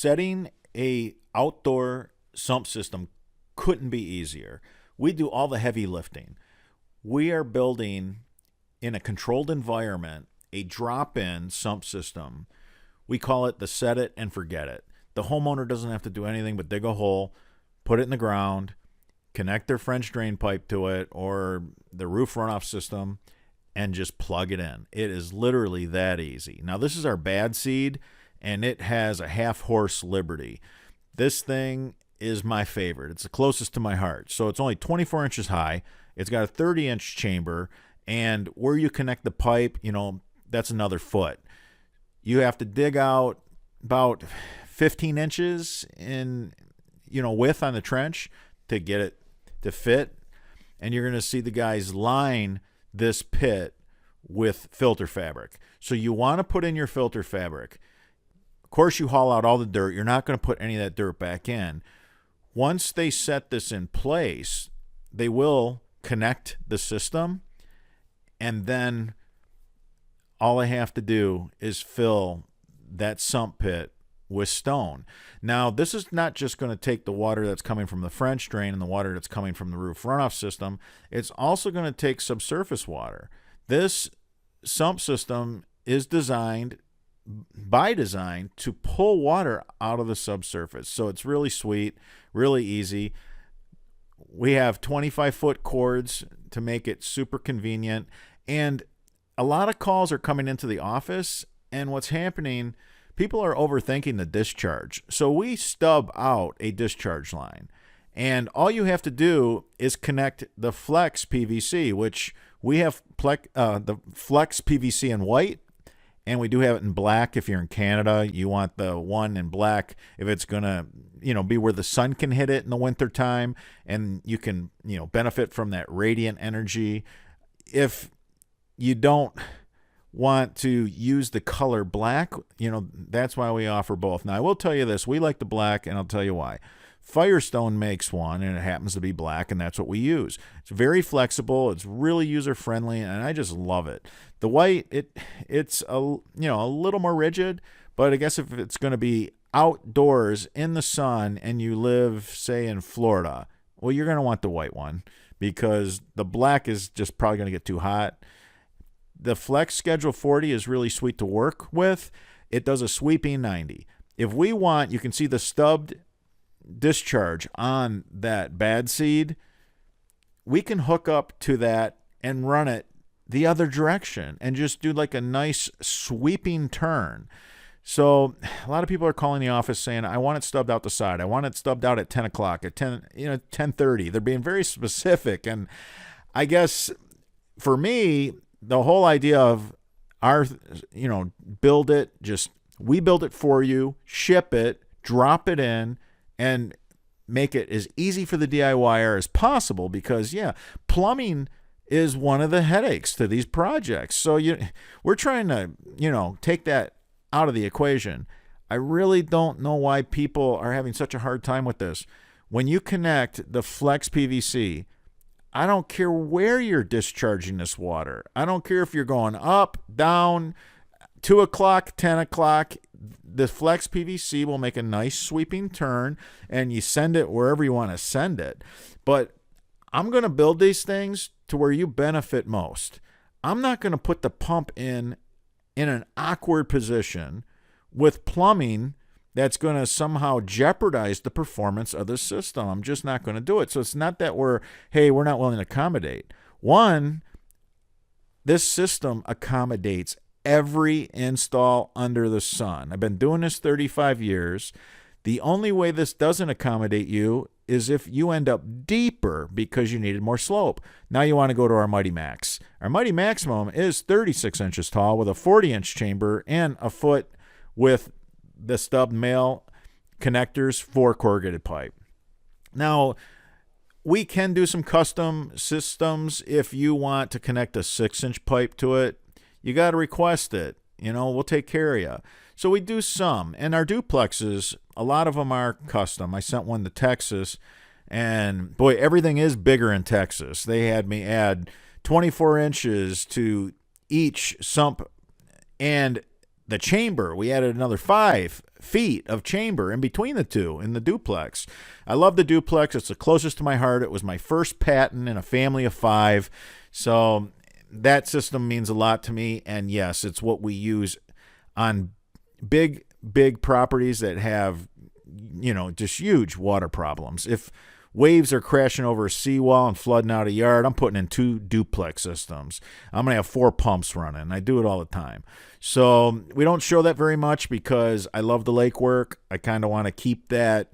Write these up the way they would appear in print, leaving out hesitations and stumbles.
setting a outdoor sump system couldn't be easier. We do all the heavy lifting. We are building in a controlled environment a drop-in sump system. We call it the set it and forget it. The homeowner doesn't have to do anything but dig a hole, put it in the ground, connect their French drain pipe to it or the roof runoff system, and just plug it in. It is literally that easy. Now, this is our bad seed, and it has a half-horse Liberty. This thing is my favorite. It's the closest to my heart. So it's only 24 inches high. It's got a 30-inch chamber, and where you connect the pipe, that's another foot. You have to dig out about 15 inches in, width on the trench to get it to fit. And you're going to see the guys line this pit with filter fabric. So you want to put in your filter fabric. Of course, you haul out all the dirt. You're not going to put any of that dirt back in. Once they set this in place, they will connect the system, and then all I have to do is fill that sump pit with stone. Now, this is not just going to take the water that's coming from the French drain and the water that's coming from the roof runoff system. It's also going to take subsurface water. This sump system is designed by design to pull water out of the subsurface. So it's really sweet, really easy. We have 25-foot cords to make it super convenient. And a lot of calls are coming into the office, and what's happening, people are overthinking the discharge. So we stub out a discharge line, and all you have to do is connect the flex PVC, which we have the flex PVC in white, and we do have it in black. If you're in Canada, you want the one in black if it's going to, be where the sun can hit it in the wintertime, and you can, benefit from that radiant energy. If you don't want to use the color black, that's why we offer both. Now, I will tell you this. We like the black, and I'll tell you why. Firestone makes one, and it happens to be black, and that's what we use. It's very flexible. It's really user-friendly, and I just love it. The white, it's a little more rigid, but I guess if it's going to be outdoors in the sun and you live, say, in Florida, well, you're going to want the white one because the black is just probably going to get too hot. The Flex Schedule 40 is really sweet to work with. It does a sweeping 90. If we want, you can see the stubbed discharge on that bad seed. We can hook up to that and run it the other direction and just do like a nice sweeping turn. So a lot of people are calling the office saying, I want it stubbed out the side. I want it stubbed out at 10 o'clock, at 10:30. They're being very specific. And I guess for me, the whole idea of our, build it, we build it for you, ship it, drop it in, and make it as easy for the DIYer as possible because, plumbing is one of the headaches to these projects. So we're trying to, take that out of the equation. I really don't know why people are having such a hard time with this. When you connect the Flex PVC, I don't care where you're discharging this water. I don't care if you're going up, down, 2 o'clock, 10 o'clock. The Flex PVC will make a nice sweeping turn, and you send it wherever you want to send it. But I'm going to build these things to where you benefit most. I'm not going to put the pump in an awkward position with plumbing that's going to somehow jeopardize the performance of the system. I'm just not going to do it. So it's not that we're not willing to accommodate. One, this system accommodates every install under the sun. I've been doing this 35 years. The only way this doesn't accommodate you is if you end up deeper because you needed more slope. Now you want to go to our Mighty Max. Our Mighty Maximum is 36 inches tall with a 40-inch chamber and a foot with the stub male connectors for corrugated pipe. Now, we can do some custom systems if you want to connect a 6-inch pipe to it. You got to request it. We'll take care of you. So we do some. And our duplexes, a lot of them are custom. I sent one to Texas, and boy, everything is bigger in Texas. They had me add 24 inches to each sump, and the chamber. We added another 5 feet of chamber in between the two in the duplex. I love the duplex. It's the closest to my heart. It was my first patent in a family of 5. So that system means a lot to me. And yes, it's what we use on big properties that have, just huge water problems. If waves are crashing over a seawall and flooding out a yard, I'm putting in 2 duplex systems. I'm going to have 4 pumps running. I do it all the time. So we don't show that very much because I love the lake work. I kind of want to keep that,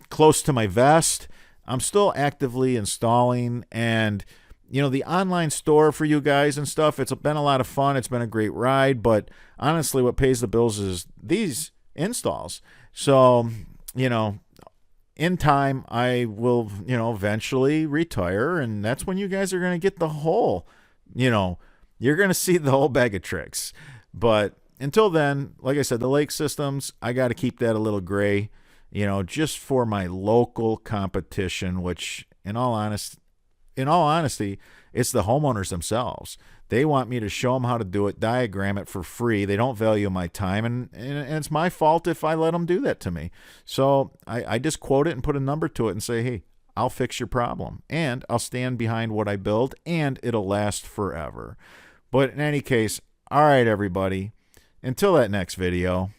close to my vest. I'm still actively installing, and the online store for you guys and stuff, it's been a lot of fun. It's been a great ride, but honestly, what pays the bills is these installs. So, in time, I will, eventually retire, and that's when you guys are going to get the whole, you're going to see the whole bag of tricks. But until then, like I said, the lake systems, I got to keep that a little gray, just for my local competition, which in all honesty, it's the homeowners themselves. They want me to show them how to do it, diagram it for free. They don't value my time, and it's my fault if I let them do that to me. So I just quote it and put a number to it and say, hey, I'll fix your problem, and I'll stand behind what I build, and it'll last forever. But in any case, all right, everybody, until that next video.